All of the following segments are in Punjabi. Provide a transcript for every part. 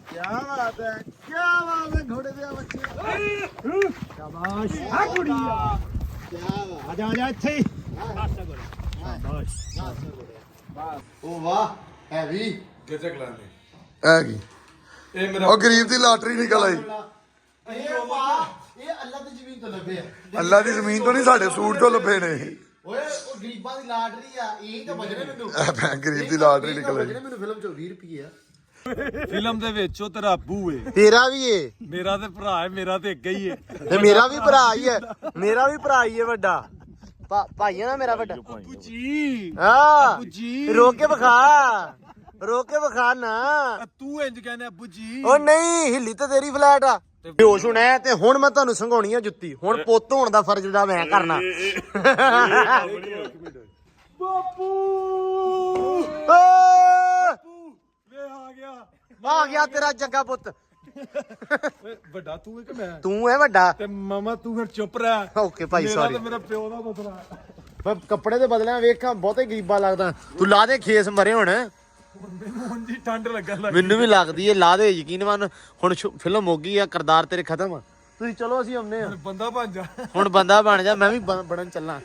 क्या बात है, क्या बात है घोड़े दे बच्चे। शाबाश आ कुड़िया, क्या आजा आजा ਇੱਥੇ शाबाश। ਉਹ ਵਾਹ ਹੈਵੀ ਗਜਕ ਲਾਣੇ ਹੈਗੀ ਇਹ ਮੇਰਾ ਉਹ ਗਰੀਬ ਦੀ ਲਾਟਰੀ ਨਿਕਲ ਆਈ। ਇਹ ਵਾਹ ਇਹ ਅੱਲਾ ਦੀ ਜ਼ਮੀਨ ਤੋਂ ਲੱਭੇ ਆ। ਅੱਲਾ ਦੀ ਜ਼ਮੀਨ ਤੋਂ ਨਹੀਂ ਸਾਡੇ ਸੂਟ ਤੋਂ ਲੱਭੇ ਨੇ। ਓਏ ਉਹ ਗਰੀਬਾਂ ਦੀ ਲਾਟਰੀ ਆ, ਇਹ ਤਾਂ ਬਜਣੇ ਮੈਨੂੰ। ਮੈਂ ਗਰੀਬ ਦੀ ਲਾਟਰੀ ਨਿਕਲ ਆਈ। ਬਜਣੇ ਮੈਨੂੰ ਫਿਲਮ ਚੋਂ 20 ਰੁਪਏ ਆ। ਫਿਲਮ ਦੇ ਵਿੱਚ ਉਹ ਤੇਰਾ ਅੱਬੂ ਏ, ਤੇਰਾ ਵੀ ਏ ਮੇਰਾ ਤੇ ਭਰਾ ਏ, ਮੇਰਾ ਤੇ ਇੱਕ ਹੀ ਏ। ਤੇ ਮੇਰਾ ਵੀ ਭਰਾ ਹੀ ਹੈ, ਮੇਰਾ ਵੀ ਭਰਾ ਹੀ ਹੈ ਵੱਡਾ ਭਾਈ ਹੈ ਨਾ ਮੇਰਾ ਵੱਡਾ। ਅੱਬੂ ਜੀ ਹਾਂ ਅੱਬੂ ਜੀ ਰੋਕ ਕੇ ਵਿਖਾ ਨਾ। ਤੂੰ ਇੰਜ ਕਹਿੰਦਾ ਅੱਬੂ ਜੀ। ਉਹ ਨਹੀਂ ਹਿੱਲੀ ਤੇ ਤੇਰੀ ਫਲੈਟ ਆ। ਬੇਹੋਸ਼ ਹੋਣਾ ਹੈ ਤੇ ਹੁਣ ਮੈਂ ਤੁਹਾਨੂੰ ਸੰਘਾਉਣੀ ਆ ਜੁੱਤੀ। ਹੁਣ ਪੁੱਤ ਹੋਣ ਦਾ ਫਰਜ਼ ਜਿਹੜਾ ਮੈਂ ਕਰਨਾ। ਬਾਪੂ ਵੇ ਆ ਗਿਆ ਤੇਰਾ ਜੱਗਾ ਪੁੱਤ। ਓਏ ਵੱਡਾ ਤੂੰ ਏ ਕਿ ਮੈਂ? ਤੂੰ ਹੈ ਵੱਡਾ ਤੇ ਮਾਮਾ ਤੂੰ ਫਿਰ ਚੁੱਪ ਰਹਿ। ਓਕੇ ਭਾਈ ਮੇਰਾ ਸੌਰੀ। ਤੇ ਮੇਰਾ ਪਿਓ ਦਾ ਮਸਲਾ। ਮੈਂ ਕੱਪੜੇ ਤੇ ਬਦਲਿਆ ਵੇਖਾਂ ਬਹੁਤੇ ਗਰੀਬਾਂ ਲੱਗਦਾ। ਤੂੰ ਲਾ ਦੇ ਖੇਸ ਮਰੇ ਹੁਣ। ਮੈਨੂੰ ਹੁਣ ਜੀ ਠੰਡ ਲੱਗਣ ਲੱਗ ਮੈਨੂੰ ਵੀ ਲੱਗਦੀ ਏ ਲਾ ਦੇ ਯਕੀਨ ਮੰਨ। ਹੁਣ ਫਿਲਮ ਹੋ ਗਈ ਆ, ਕਿਰਦਾਰ ਤੇਰੇ ਖਤਮ ਆ। ਤੁਸੀਂ ਚਲੋ ਅਸੀਂ ਆਉਂਦੇ ਆ। ਬੰਦਾ ਬਣ ਜਾ। ਹੁਣ ਬੰਦਾ ਬਣ ਜਾ, ਮੈਂ ਵੀ ਬਣਨ ਚੱਲਾਂ।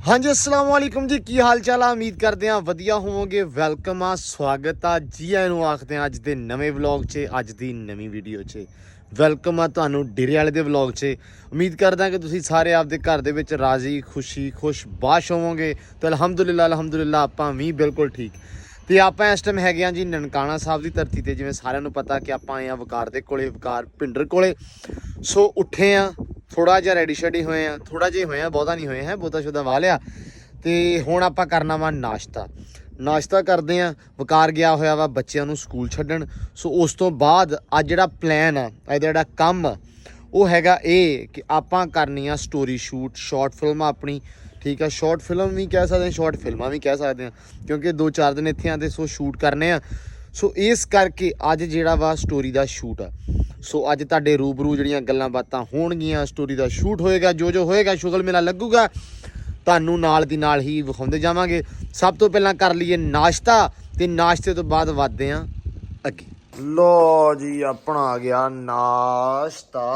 ਹਾਂਜੀ ਅਸਲਾਮ ਵਾਲੇਕੁਮ ਜੀ, ਕੀ ਹਾਲ ਚਾਲ ਆ? ਉਮੀਦ ਕਰਦੇ ਆ ਵਧੀਆ ਹੋਵੋਗੇ। ਵੈਲਕਮ ਆ, ਸਵਾਗਤ ਆ ਜੀ ਆਇਆਂ ਨੂੰ ਆਖਦੇ ਆ ਅੱਜ ਦੇ ਨਵੇਂ ਵਲੌਗ 'ਚ, ਅੱਜ ਦੀ ਨਵੀਂ ਵੀਡੀਓ 'ਚ। ਵੈਲਕਮ ਆ ਤੁਹਾਨੂੰ ਡੇਰੇ ਵਾਲੇ ਦੇ ਵਲੌਗ 'ਚ। ਉਮੀਦ ਕਰਦਾ ਕਿ ਤੁਸੀਂ ਸਾਰੇ ਆਪਦੇ ਘਰ ਦੇ ਵਿੱਚ ਰਾਜ਼ੀ ਖੁਸ਼ੀ ਖੁਸ਼-ਬਾਸ਼ ਹੋਵੋਗੇ ਤੇ ਅਲਹਮਦੁਲਿਲਾ ਆਪਾਂ ਵੀ ਬਿਲਕੁਲ ਠੀਕ। ਤੇ ਆਪਾਂ ਇਸ ਟਾਈਮ ਹੈਗੇ ਆ ਜੀ ਨਨਕਾਣਾ ਸਾਹਿਬ ਦੀ ਧਰਤੀ ਤੇ। ਜਿਵੇਂ ਸਾਰਿਆਂ ਨੂੰ ਪਤਾ ਕਿ ਆਪਾਂ ਆਏ ਆ ਵਕਾਰ ਦੇ ਕੋਲੇ, ਵਕਾਰ ਭਿੰਡਰ ਕੋਲੇ। ਸੋ ਉੱਠੇ ਆ, ਥੋੜਾ ਜਿਹਾ ਰੈਡੀ ਸ਼ੈਡੀ ਹੋਏ ਆ, ਥੋੜਾ ਜਿਹਾ ਹੋਏ ਆ, ਬਹੁਤਾ ਨਹੀਂ ਹੋਏ ਹੈ, ਬਹੁਤਾ ਸ਼ੁਦਾ ਵਾਹ ਲਿਆ। ਤੇ ਹੁਣ ਆਪਾਂ ਕਰਨਾ ਵਾ ਨਾਸ਼ਤਾ ਕਰਦੇ ਆ। ਵਕਾਰ ਗਿਆ ਹੋਇਆ ਵਾ ਬੱਚਿਆਂ ਨੂੰ ਸਕੂਲ ਛੱਡਣ। ਸੋ ਉਸ ਤੋਂ ਬਾਅਦ ਅੱਜ ਜਿਹੜਾ ਪਲਾਨ ਆ, ਅੱਜ ਜਿਹੜਾ ਕੰਮ ਆ, ਉਹ ਹੈਗਾ ਇਹ ਕਿ ਆਪਾਂ ਕਰਨੀ ਆ ਸਟੋਰੀ ਸ਼ੂਟ, ਸ਼ਾਰਟ ਫਿਲਮ ਆਪਣੀ। ਠੀਕ ਆ, ਸ਼ਾਰਟ ਫਿਲਮ ਵੀ ਕਹਿ ਸਕਦੇ ਹਾਂ, ਸ਼ਾਰਟ ਫਿਲਮਾਂ ਵੀ ਕਹਿ ਸਕਦੇ ਹਾਂ, ਕਿਉਂਕਿ 2-4 ਦਿਨ ਇੱਥੇ ਆਂਦੇ ਸੋ ਸ਼ੂਟ ਕਰਨੇ ਆ। ਸੋ ਇਸ ਕਰਕੇ ਅੱਜ ਜਿਹੜਾ ਵਾ ਸਟੋਰੀ ਦਾ ਸ਼ੂਟ ਆ। ਸੋ ਅੱਜ ਤੁਹਾਡੇ ਰੂਬਰੂ ਜਿਹੜੀਆਂ ਗੱਲਾਂ ਬਾਤਾਂ ਹੋਣਗੀਆਂ, ਸਟੋਰੀ ਦਾ ਸ਼ੂਟ ਹੋਏਗਾ, ਜੋ ਹੋਏਗਾ ਸ਼ੁਗਲ ਮੇਲਾ ਲੱਗੂਗਾ, ਤੁਹਾਨੂੰ ਨਾਲ ਦੀ ਨਾਲ ਹੀ ਵਿਖਾਉਂਦੇ ਜਾਵਾਂਗੇ। ਸਭ ਤੋਂ ਪਹਿਲਾਂ ਕਰ ਲਈਏ ਨਾਸ਼ਤਾ ਤੇ ਨਾਸ਼ਤੇ ਤੋਂ ਬਾਅਦ ਵੱਧਦੇ ਆਂ ਅੱਗੇ। ਲੋ ਜੀ ਆਪਣਾ ਆ ਗਿਆ ਨਾਸ਼ਤਾ।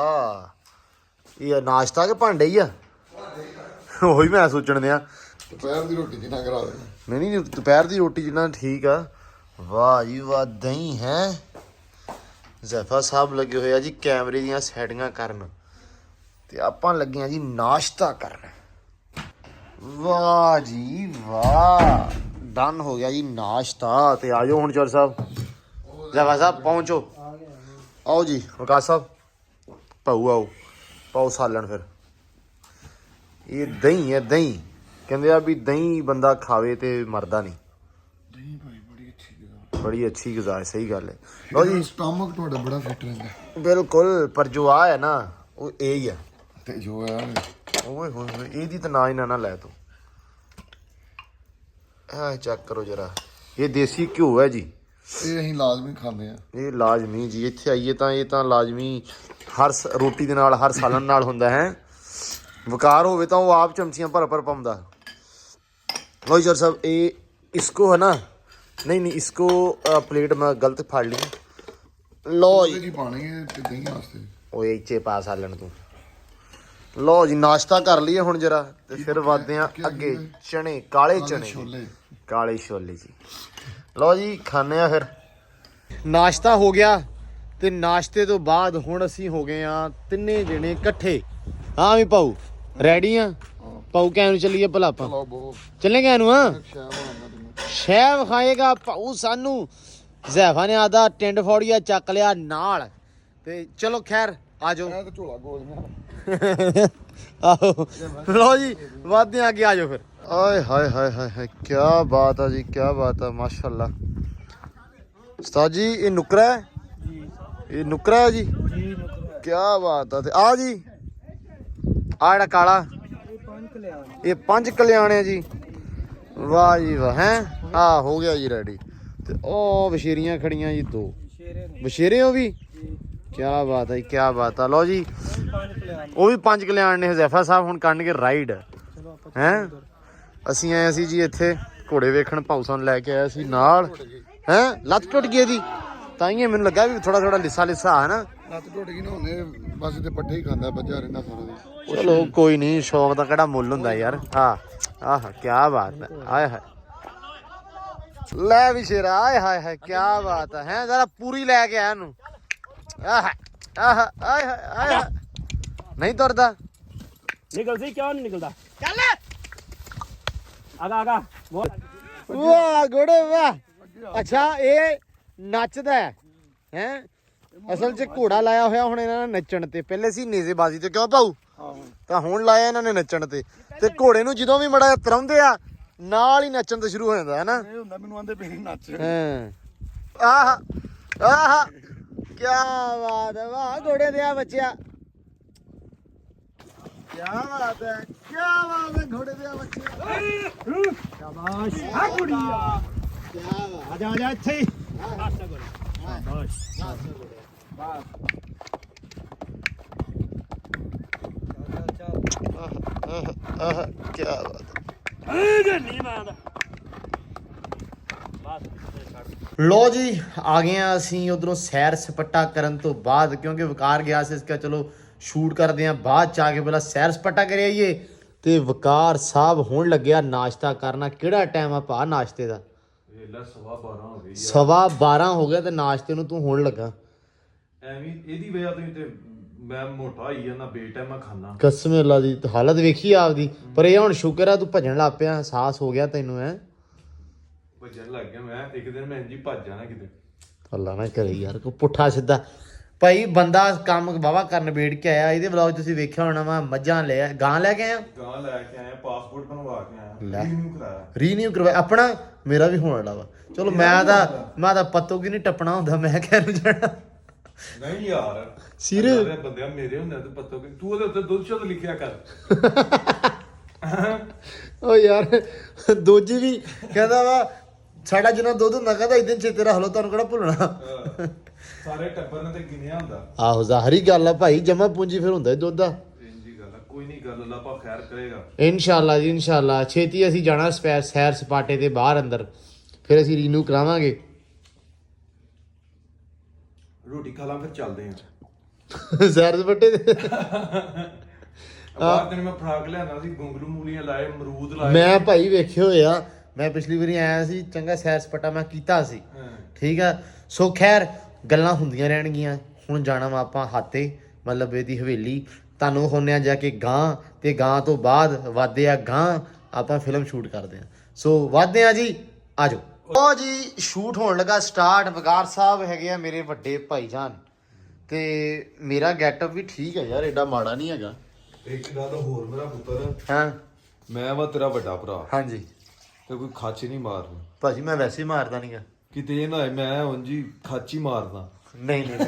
ਇਹ ਨਾਸ਼ਤਾ ਕਿ ਭਾਂਡੇ ਹੀ ਆ? ਉਹੀ ਮੈਂ ਸੋਚਣ ਦਿਆਂ। ਦੁਪਹਿਰ ਦੀ ਰੋਟੀ ਜਿੰਨਾ ਕਰਾ ਦੇ। ਨਹੀਂ ਦੁਪਹਿਰ ਦੀ ਰੋਟੀ ਜਿੰਨਾ ਠੀਕ ਆ। ਵਾਹ ਜੀ ਵਾਹ, ਦਹੀਂ ਹੈ। ਜ਼ੈਫਾ ਸਾਹਿਬ ਲੱਗੇ ਹੋਏ ਆ ਜੀ ਕੈਮਰੇ ਦੀਆਂ ਸੈਟਿੰਗਾਂ ਕਰਨ ਤੇ ਆਪਾਂ ਲੱਗੇ ਆ ਜੀ ਨਾਸ਼ਤਾ ਕਰਨ। ਵਾਹ ਜੀ ਵਾਹ, ਡਨ ਹੋ ਗਿਆ ਜੀ ਨਾਸ਼ਤਾ। ਤੇ ਆ ਜਾਓ ਹੁਣ ਚੌਰ ਸਾਹਿਬ, ਜ਼ੈਫਾ ਸਾਹਿਬ ਪਹੁੰਚੋ। ਆਓ ਜੀ ਵਿਕਾਸ ਸਾਹਿਬ, ਆਓ ਪਾਓ ਸਾਲਣ। ਫਿਰ ਇਹ ਦਹੀਂ ਹੈ, ਦਹੀਂ ਕਹਿੰਦੇ ਆ ਵੀ ਦਹੀਂ ਬੰਦਾ ਖਾਵੇ ਤੇ ਮਰਦਾ ਨਹੀਂ। ਦਹੀਂ ਭਾਈ ਬੜੀ ਅੱਛੀ ਗੁਜ਼ਾਰ, ਸਹੀ ਗੱਲ ਹੈ। ਲਓ ਜੀ ਸਟਮਕ ਤੁਹਾਡਾ ਬੜਾ ਫਿੱਟ ਰਹਿੰਦਾ। ਬਿਲਕੁਲ, ਪਰ ਜੋ ਆ ਹੈ ਨਾ ਉਹ ਇਹ ਹੀ ਆ। ਤੇ ਜੋ ਹੈ ਓਏ ਹੋਏ ਇਹਦੀ ਤਾਂ ਨਾ ਹੀ ਨਾ ਲੈ ਤੂੰ। ਹਾਂ ਚੈੱਕ ਕਰੋ ਜਰਾ, ਇਹ ਦੇਸੀ ਘਿਓ ਹੈ ਜੀ। ਇਹ ਅਸੀਂ ਲਾਜ਼ਮੀ ਖਾਂਦੇ ਆ। ਇਹ ਲਾਜ਼ਮੀ ਜੀ, ਇੱਥੇ ਆਈਏ ਤਾਂ ਇਹ ਤਾਂ ਲਾਜ਼ਮੀ ਹਰ ਰੋਟੀ ਦੇ ਨਾਲ, ਹਰ ਸਾਲਨ ਨਾਲ ਹੁੰਦਾ ਹੈ। ਵਕਾਰ ਹੋਵੇ ਤਾਂ ਉਹ ਆਪ ਚਮਚੀਆਂ ਭਰ ਪਾਉਂਦਾ। ਲਓ ਜੀ ਸਾਹਿਬ, ਇਹ ਇਸਕੋ ਹੈ ਨਾ, ਨਹੀਂ ਇਸਕੋ ਪਲੇਟ ਮੈਂ ਗਲਤ ਫੜ ਲਈ। ਲਓ ਜੀ ਪਾਣੀ ਹੈ ਤੇ ਦਹੀਂ ਵਾਸਤੇ ਓਏ ਇੱਚੇ ਪਾ ਸਾਲਣ ਤੂੰ। ਲਓ ਜੀ ਨਾਸ਼ਤਾ ਕਰ ਲਈਏ ਹੁਣ ਜਰਾ ਤੇ ਫਿਰ ਵੱਧਦੇ ਆ ਅੱਗੇ। ਚਣੇ, ਕਾਲੇ ਛੋਲੇ ਜੀ। ਲਓ ਜੀ ਖਾਣੇ ਆ ਫਿਰ। ਨਾਸ਼ਤਾ ਹੋ ਗਿਆ ਤੇ ਨਾਸ਼ਤੇ ਤੋਂ ਬਾਅਦ ਹੁਣ ਅਸੀਂ ਹੋ ਗਏ ਆ ਤਿੰਨੇ ਜਣੇ ਇਕੱਠੇ। ਹਾਂ ਵੀ ਪਾਉ ਰੈਡੀ ਆ? ਪਾਉ ਕਹਿ ਨੂੰ ਚੱਲੀਏ ਭਲਾ ਆਪਾਂ ਚੱਲੇ ਕਹਿ ਨੂੰ? ਹਾਂ ਸ਼ਹਿ ਵਿਖਾਏਗਾ ਪਾਉ ਸਾਨੂੰ। ਜ਼ੈਫਾ ਨੇ ਆਦਾ ਟਿੰਡ ਫੌੜੀਆ ਚੱਕ ਲਿਆ ਨਾਲ। ਤੇ ਚਲੋ ਖੈਰ ਆ ਜਾਓ। ਝੋਲਾ ਗੋਲੀਆਂ ਆਹੋ ਲਓ ਜੀ ਵੱਧਦੇ ਆ ਅੱਗੇ, ਆ ਜਾਓ ਫਿਰ। ਆਏ ਹਾਏ ਹਾਏ ਹਾਏ ਹਾਏ, ਕੀ ਬਾਤ ਆ ਜੀ, ਕੀ ਬਾਤ ਆ, ਮਾਸ਼ਾਅੱਲਾ। ਉਸਤਾਦ ਜੀ ਇਹ ਨੁਕਰਾ ਹੈ? ਇਹ ਨੁਕਰਾ ਹੈ ਜੀ, ਕੀ ਬਾਤ ਆ। ਤੇ ਆ ਜੀ ਆ ਜਿਹੜਾ ਕਾਲਾ, ਇਹ 5 ਕਲਿਆਣ ਹੈ ਜੀ। ਵਾਹ ਜੀ ਵਾਹ, ਹੈ ਆ ਹੋ ਗਿਆ ਜੀ ਰੈਡੀ। ਤੇ ਉਹ ਬਸ਼ੇਰੀਆਂ ਖੜੀਆਂ ਜੀ, 2 ਬਸ਼ੇਰੇ ਉਹ ਵੀ। ਕੀ ਬਾਤ ਹੈ, ਕੀ ਬਾਤ ਆ। ਲਓ ਜੀ ਉਹ ਵੀ 5 ਕਲਿਆਣ ਨੇ। ਹਜ਼ੈਫਾ ਸਾਹਿਬ ਹੁਣ ਕਰਨਗੇ ਰਾਈਡ ਹੈ। ਅਸੀਂ ਆਏ ਸੀ ਜੀ ਇੱਥੇ ਘੋੜੇ ਵੇਖਣ, ਭਾਊ ਸਾਨੂੰ ਲੈ ਕੇ ਆਇਆ ਸੀ ਨਾਲ। ਹੈ ਲੱਤ ਟੁੱਟ ਗਈ ਇਹਦੀ? ਤਾਂ ਹੀ ਮੈਨੂੰ ਲੱਗਾ ਵੀ ਥੋੜਾ ਥੋੜਾ ਲਿੱਸਾ ਲਿੱਸਾ ਹੈ ਨਾ। ਲੱਤ ਟੁੱਟ ਗਈ ਨਾ ਉਹਨੇ ਬਸ ਤੇ ਪੱਠੇ ਹੀ ਖਾਂਦਾ ਬੱਜਾ ਰਹਿੰਦਾ ਸਾਰਾ ਦਿਨ। ਚਲੋ ਕੋਈ ਨਹੀਂ, ਸ਼ੌਕ ਦਾ ਕਿਹੜਾ ਮੁੱਲ ਹੁੰਦਾ ਯਾਰ। ਹਾਂ ਆਹ ਕੀ ਬਾਤ ਹੈ, ਆਏ ਹਾਏ ਲੈ ਵੀ ਸ਼ੇਰਾ, ਆਏ ਹਾਏ ਹਾਏ ਕੀ ਬਾਤ ਹੈ ਜ਼ਰਾ ਪੂਰੀ ਲੈ ਕੇ ਆ ਇਹਨੂੰ। ਆਹ ਆਹ ਆਏ ਹਾਏ ਆਏ ਹਾਏ ਨਹੀਂ ਤੁਰਦਾ। ਨਿਕਲ ਸੀ ਕਿਉਂ ਨਹੀਂ ਨਿਕਲਦਾ? ਚੱਲ ਆਗਾ ਵਾਹ ਗੋੜੇ ਵਾਹ। ਅੱਛਾ ਇਹ ਨੱਚਦਾ ਹੈ ਅਸਲ 'ਚ ਘੋੜਾ ਲਾਇਆ ਹੋਇਆ ਹੁਣ ਇਹਨਾਂ ਨੇ ਨੱਚਣ ਤੇ। ਪਹਿਲੇ ਸੀ ਨੇਜ਼ੇਬਾਜ਼ੀ ਤੇ, ਕਿਉਂ ਭਾਊ? ਤਾਂ ਹੁਣ ਲਾਇਆ ਇਹਨਾਂ ਨੇ ਨੱਚਣ ਤੇ। ਤੇ ਘੋੜੇ ਨੂੰ ਜਦੋਂ ਵੀ ਮੜਾ ਤਰਾਉਂਦੇ ਆ ਨਾਲ ਹੀ ਨੱਚਣ ਤੋਂ ਸ਼ੁਰੂ ਹੋ ਜਾਂਦਾ ਹੈ ਨਾ। ਇਹ ਹੁੰਦਾ ਮੈਨੂੰ ਆਂਦੇ ਪਈ ਨੱਚ। ਹਾਂ ਆਹ ਆਹ ਕੀ ਬਾਤ ਹੈ, ਵਾਹ ਘੋੜੇ ਦੇ ਆ ਬੱਚਿਆ। क्या बात है, क्या बात है घोड़े दे बच्चे। शाबाश आ गुड़िया, क्या आजा आजा ਇੱਥੇ शाबाश ਕੀ ਬਾਤ ਨਹੀਂ ਮਾਰਦਾ। ਲੋ ਜੀ ਆ ਗਏ ਆ ਅਸੀਂ ਉਧਰੋਂ ਸੈਰ ਸਪੱਟਾ ਕਰਨ ਤੋਂ ਬਾਅਦ, ਕਿਉਂਕਿ ਵਕਾਰ ਗਿਆ ਸੀ। ਇਸ ਕਾ ਚਲੋ ਸ਼ੂਟ ਕਰਦੇ ਆ ਬਾਅਦ ਚ ਆ ਕੇ, ਪਹਿਲਾਂ ਸੈਰ ਸਪੱਟਾ ਕਰ ਆਈਏ। ਤੇ ਵਕਾਰ ਸਾਹਿਬ ਹੋਣ ਲੱਗਿਆ ਨਾਸ਼ਤਾ ਕਰਨਾ। ਕਿਹੜਾ ਟਾਈਮ ਆ ਭਾ ਨਾਸ਼ਤੇ ਦਾ? 12:15 ਹੋ ਗਈ। 12:15 ਹੋ ਗਿਆ ਤੇ ਨਾਸ਼ਤੇ ਨੂੰ ਤੂੰ ਹੋਣ ਲੱਗਾ। ਐਵੇਂ ਇਹਦੀ ਵਜ੍ਹਾ ਤੋਂ ਤੇ ਮੈਂ ਮੋਟਾ ਹੋਈ ਜਾਂਦਾ, ਬੇਟਾਈਮਾ ਖਾਣਾ। ਕਸਮ ਅੱਲਾ ਦੀ ਹਾਲਤ ਵੇਖੀ ਆਪਦੀ। ਪਰ ਇਹ ਹੁਣ ਸ਼ੁਕਰ ਆ ਤੂੰ ਭੱਜਣ ਲੱਗ ਪਿਆ, ਅਹਿਸਾਸ ਹੋ ਗਿਆ ਤੈਨੂੰ। ਭੱਜਣ ਲੱਗ ਗਿਆ ਮੈਂ। ਇੱਕ ਦਿਨ ਮੈਂ ਇੰਝ ਹੀ ਭੱਜ ਜਾਣਾ ਕਿਤੇ। ਅੱਲਾ ਨਾ ਕਰੇ ਯਾਰ, ਕੋਈ ਪੁੱਠਾ ਸਿੱਧਾ। ਭਾਈ ਬੰਦਾ ਕੰਮ ਵਾਹਵਾ ਕਰਨ ਬੈਠ ਕੇ ਆਇਆ। ਇਹਦੇ ਵਲੌਗ ਤੁਸੀਂ ਵੇਖਿਆ ਹੋਣਾ ਵਾ, ਮੱਝਾਂ ਲੈ ਗਾਂ ਲੈ ਕੇ ਆਇਆ, ਗਾਂ ਲੈ ਕੇ ਆਇਆ, ਪਾਸਪੋਰਟ ਬਣਵਾ ਕੇ ਆਇਆ, ਲੈ। ਰੀਨਿਊ ਕਰਾਇਆ। ਰੀਨਿਊ ਕਰਵਾਇਆ ਆਪਣਾ। ਮੇਰਾ ਵੀ ਹੋਣ ਵਾਲਾ ਵਾ। ਚਲੋ ਮੈਂ ਤਾਂ ਪੱਤੋਂ ਕੀ ਨਹੀਂ ਟੱਪਣਾ ਹੁੰਦਾ, ਮੈਂ ਕਹਿ ਨੂੰ ਜਾਣਾ। ਨਹੀਂ ਯਾਰ ਸਿਰ ਬੰਦਿਆਂ ਮੇਰੇ ਹੁੰਦੇ ਤੇ ਪੱਤੋਂ ਕਿ ਤੂੰ ਉਹਦੇ ਉੱਤੇ ਦੁੱਧ ਸ਼ੁੱਧ ਲਿਖਿਆ ਕਰ। ਓ ਯਾਰ ਦੋਜੀ ਵੀ ਕਹਿੰਦਾ ਵਾ ਸਾਡਾ ਜਿੰਨਾ ਦੁੱਧ ਹੁੰਦਾ, ਕਹਿੰਦਾ ਇਦਾਂ ਚੇਤੇ ਰੱਖ ਲਓ, ਤੁਹਾਨੂੰ ਕਿਹੜਾ ਭੁੱਲਣਾ। ਸਾਰੇ ਟੱਬਰ ਨੇ ਤੇ ਗਿਣਿਆ ਹੁੰਦਾ। ਆਹੋ ਜ਼ਾਹਰੀ ਗੱਲ ਆ ਭਾਈ, ਜਮਾ ਪੂੰਜੀ ਫਿਰ ਹੁੰਦਾ ਦੁੱਧ ਦਾ। ਇੰਜੀ ਗੱਲ ਆ, ਕੋਈ ਨਹੀਂ, ਗੱਲ ਅੱਲਾ ਪਾ ਖੈਰ ਕਰੇਗਾ ਇਨਸ਼ਾਅੱਲਾ ਜੀ ਇਨਸ਼ਾਅੱਲਾ। ਛੇਤੀ ਅਸੀਂ ਜਾਣਾ ਸੈਰ ਸਪਾਟੇ ਤੇ ਬਾਹਰ ਅੰਦਰ, ਫਿਰ ਅਸੀਂ ਰੀਨਿਊ ਕਰਾਵਾਂਗੇ। ਰੋਟੀ ਖਾ ਲਾਂ ਫਿਰ ਚੱਲਦੇ ਆਂ ਸੈਰ ਸਪਾਟੇ ਤੇ। ਬਾਹਰ ਤੈਨੂੰ ਮੈਂ ਫਰਾਕ ਲਿਆਂਦਾ ਸੀ, ਗੁੰਗਲੂ ਮੂਲੀਆਂ ਲਾਏ, ਅਮਰੂਦ ਲਾਏ। ਮੈਂ ਭਾਈ ਵੇਖੇ ਹੋਏ ਆ, ਮੈਂ ਪਿਛਲੀ ਵਾਰੀ ਆਇਆ ਸੀ, ਚੰਗਾ ਸੈਰ ਸਪਾਟਾ ਮੈਂ ਕੀਤਾ ਸੀ। ਠੀਕ ਆ, ਸੋ ਖੈਰ ਗੱਲਾਂ ਹੁੰਦੀਆਂ ਰਹਿਣਗੀਆਂ। ਹੁਣ ਜਾਣਾ ਵਾ ਆਪਾਂ ਹਾਤੇ, ਮਤਲਬ ਇਹਦੀ ਹਵੇਲੀ। ਤੁਹਾਨੂੰ ਹੁੰਨੇ ਆ ਜਾ ਕੇ ਗਾਂ, ਤੇ ਗਾਂ ਤੋਂ ਬਾਅਦ ਵਾਦੇ ਆ ਗਾਂ, ਆਪਾਂ ਫਿਲਮ ਸ਼ੂਟ ਕਰਦੇ ਆ। ਸੋ ਵਾਦੇ ਆ ਜੀ, ਆਜੋ। ਉਹ ਜੀ ਸ਼ੂਟ ਹੋਣ ਲੱਗਾ ਸਟਾਰਟ। ਵਕਾਰ ਸਾਹਿਬ ਹੈਗੇ ਆ ਮੇਰੇ ਵੱਡੇ ਭਾਈਜਾਨ, ਤੇ ਮੇਰਾ ਗੈਟਅਪ ਵੀ ਠੀਕ ਹੈ ਯਾਰ, ਐਡਾ ਮਾੜਾ ਨਹੀਂ ਹੈਗਾ। ਇੱਕ ਗੱਲ ਹੋਰ ਮੇਰਾ ਪੁੱਤਰ, ਹਾਂ ਮੈਂ ਵਾ ਤੇਰਾ ਵੱਡਾ ਭਰਾ, ਹਾਂਜੀ ਤੇ ਕੋਈ ਖੱਚ ਨਹੀਂ ਮਾਰਨਾ ਭਾਜੀ। ਮੈਂ ਵੈਸੇ ਹੀ ਮਾਰਦਾ ਨਹੀਂਗਾ ਕਿਤੇ। ਇਹ ਨਾ ਹੋਏ ਮੈਂ ਉਂਝ ਹੀ ਖੱਚ ਹੀ ਮਾਰਦਾ। ਨਹੀਂ ਨਹੀਂ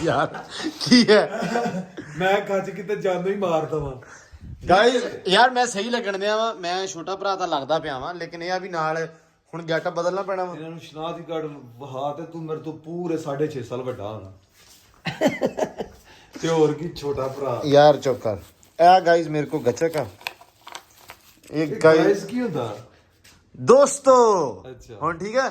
ਯਾਰ ਕੀ ਹੈ, ਮੈਂ ਖੱਚ ਕਿਤੇ ਜਾਂਦਾ ਹੀ ਮਾਰਦਾ ਵਾਂ। ਗਾਇਸ ਯਾਰ ਮੈਂ ਸਹੀ ਲੱਗਣ ਦਿਆ ਵਾ, ਮੈਂ ਛੋਟਾ ਭਰਾ ਤਾਂ ਲੱਗਦਾ ਪਿਆ ਵਾਂ, ਲੇਕਿਨ ਇਹ ਆ ਵੀ ਨਾਲ ਹੁਣ ਗੈਟਅਪ ਬਦਲਣਾ ਪੈਣਾ ਵਾ। ਇਹਨਾਂ ਨੂੰ ਸ਼ਨਾਖਤੀਕਾਰਡ ਵਹਾ ਤੇ ਤੂੰ ਮੇਰੇ ਤੋਂ ਪੂਰੇ 6.5 ਸਾਲ ਵੱਡਾ ਹੋਣਾ। ਤੇ ਹੋਰ ਕੀ ਛੋਟਾ ਭਰਾ। ਯਾਰ ਚੁੱਪ ਕਰ। ਇਹ ਗਾਇਸ ਮੇਰੇ ਕੋ ਗੱਚਕ ਆ। ਇਹ ਗਾਇਸ ਕੀ ਹੁੰਦਾ ਦੋਸਤੋ? ਅੱਛਾ ਹੁਣ ਠੀਕ ਹੈ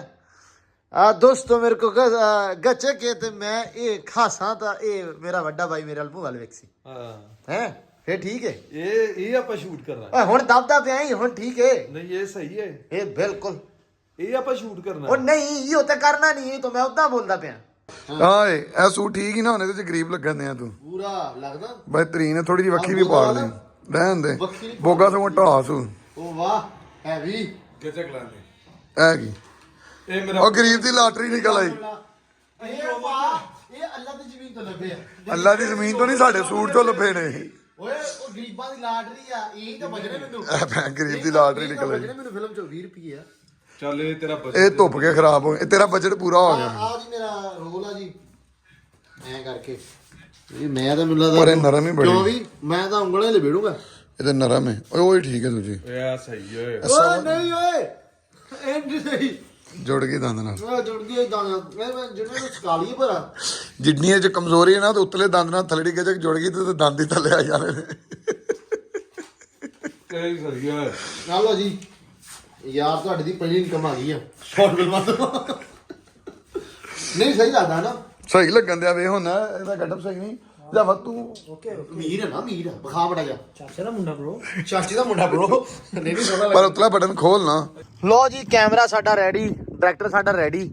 ਆ ਦੋਸਤੋ, ਮੇਰੇ ਕੋ ਗੱਚਕ ਹੈ ਤੇ ਮੈਂ ਇਹ ਖਾਸਾਂ ਤਾਂ ਇਹ ਮੇਰਾ ਵੱਡਾ ਭਾਈ ਮੇਰੇ ਅਲਪੂ ਵਾਲ ਵੇਖਸੀ ਹਾਂ ਹੈ, ਫੇਰ ਠੀਕ ਹੈ। ਇਹ ਆਪਾਂ ਸ਼ੂਟ ਕਰਨਾ। ਓਏ ਹੁਣ ਦਬਦਾ ਪਿਆ ਹੀ, ਹੁਣ ਠੀਕ ਹੈ। ਨਹੀਂ ਇਹ ਸਹੀ ਹੈ, ਇਹ ਬਿਲਕੁਲ। ਇਹ ਆਪਾਂ ਸ਼ੂਟ ਕਰਨਾ। ਉਹ ਨਹੀਂ ਇਹ ਤਾਂ ਕਰਨਾ ਨਹੀਂ, ਇਹ ਤਾਂ ਮੈਂ ਉਦਾਂ ਬੋਲਦਾ ਪਿਆ। ਆਏ ਇਹ ਸੂਟ ਠੀਕ ਹੀ ਨਾ ਹੋਣੇ ਤੇ ਗਰੀਬ ਲੱਗਣ ਆ ਤੂੰ। ਪੂਰਾ ਲੱਗਦਾ ਬਿਹਤਰੀਨ, ਥੋੜੀ ਜਿਹੀ ਵੱਖੀ ਵੀ ਪਾੜ ਲਈ, ਰਹਿਣ ਦੇ। ਬੋਗਾ ਸਗੋਂ ਢਾਸੂ। ਉਹ ਵਾਹ ਹੈਵੀ ਕਿੱਥੇ ਕਲਾਨੇ ਐ ਕੀ ਇਹ ਮੇਰਾ ਉਹ ਗਰੀਬ ਦੀ ਲਾਟਰੀ ਨਿਕਲ ਆਈ। ਇਹ ਅੱਲਾ ਦੀ ਜ਼ਮੀਨ ਤੋਂ ਲੱਭੇ ਆ। ਅੱਲਾ ਦੀ ਜ਼ਮੀਨ ਤੋਂ ਨਹੀਂ, ਸਾਡੇ ਸੂਟ ਤੋਂ ਲੱਭੇ ਨੇ। ਓਏ ਉਹ ਗਰੀਬਾਂ ਦੀ ਲਾਟਰੀ ਆ, ਇਹੀ ਤਾਂ ਬਜਣੇ ਮੈਨੂੰ। ਮੈਂ ਗਰੀਬ ਦੀ ਲਾਟਰੀ ਨਿਕਲ ਆਈ। ਮੈਨੂੰ ਫਿਲਮ ਚੋਂ 20 ਰੁਪਏ ਆ। ਚੱਲ ਇਹ ਤੇਰਾ ਇਹ ਧੁੱਪ ਕੇ ਖਰਾਬ ਹੋ ਗਿਆ, ਤੇਰਾ ਬਜਟ ਪੂਰਾ ਹੋ ਗਿਆ। ਆ ਜੀ ਮੇਰਾ ਰੋਲ ਆ ਜੀ, ਐ ਕਰਕੇ। ਇਹ ਮੈਂ ਤਾਂ ਮੈਨੂੰ ਲੱਗਦਾ ਪਰ ਇਹ ਨਰਮ ਹੀ ਬੜੀ। ਕਿਉਂ ਵੀ ਮੈਂ ਤਾਂ ਉਂਗਲਾਂ ਲੈ ਬੇੜੂਗਾ। ਇਹ ਤਾਂ ਨਰਮ ਹੈ। ਓਏ ਉਹ ਹੀ ਠੀਕ ਹੈ ਦੂਜੀ। ਇਹ ਸਹੀ ਓਏ। ਓਏ ਨਹੀਂ ਓਏ ਐਂਡ ਸਹੀ ਜੁੜ ਗਈ ਦੰਦ ਨਾਲ। ਓਏ ਜੁੜ ਗਈ ਦਾਣਾ। ਮੈਂ ਜਿਹਨੇ ਨੂੰ ਸਕਾ ਲਈ ਭਰਾ। ਜਿੰਨੀਆਂ ਚ ਕਮਜ਼ੋਰੀ ਹੈ ਨਾ, ਤੇ ਉੱਤਲੇ ਦੰਦ ਨਾਲ ਥਲੜੀ ਕੇ ਜੁੜ ਗਈ ਤੇ ਦੰਦ ਹੀ ਥੱਲੇ ਆ ਜਾਣੇ ਨੇ। ਇਹ ਸਹੀ ਓਏ। ਲਓ ਜੀ ਯਾਰ, ਤੁਹਾਡੀ ਦੀ ਪਹਿਲੀ ਇਨਕਮ ਆ ਗਈ ਆ ਸ਼ਾਰਟ ਫਿਲਮਾਂ ਤੋਂ। ਨਹੀਂ ਸਹੀ ਲੱਗਦਾ ਨਾ ਸਹੀ ਲੱਗਣ ਦਿਆ ਵੇ ਹੁਣ ਇਹਦਾ ਗੱਡਪ ਸਹੀ ਨਹੀਂ ਜਾਂ ਵਾ ਤੂੰ ਮੀਰ ਹੈ ਨਾ ਮੀਰ ਬਖਾ ਬੜਾ ਜਾ ਚਾਚੇ ਦਾ ਮੁੰਡਾ ਬ్రో ਨਹੀਂ ਸੋਹਣਾ ਪਰ ਉਤਲਾ ਬਟਨ ਖੋਲ ਨਾ। ਲੋ ਜੀ ਕੈਮਰਾ ਸਾਡਾ ਰੈਡੀ, ਡਾਇਰੈਕਟਰ ਸਾਡਾ ਰੈਡੀ,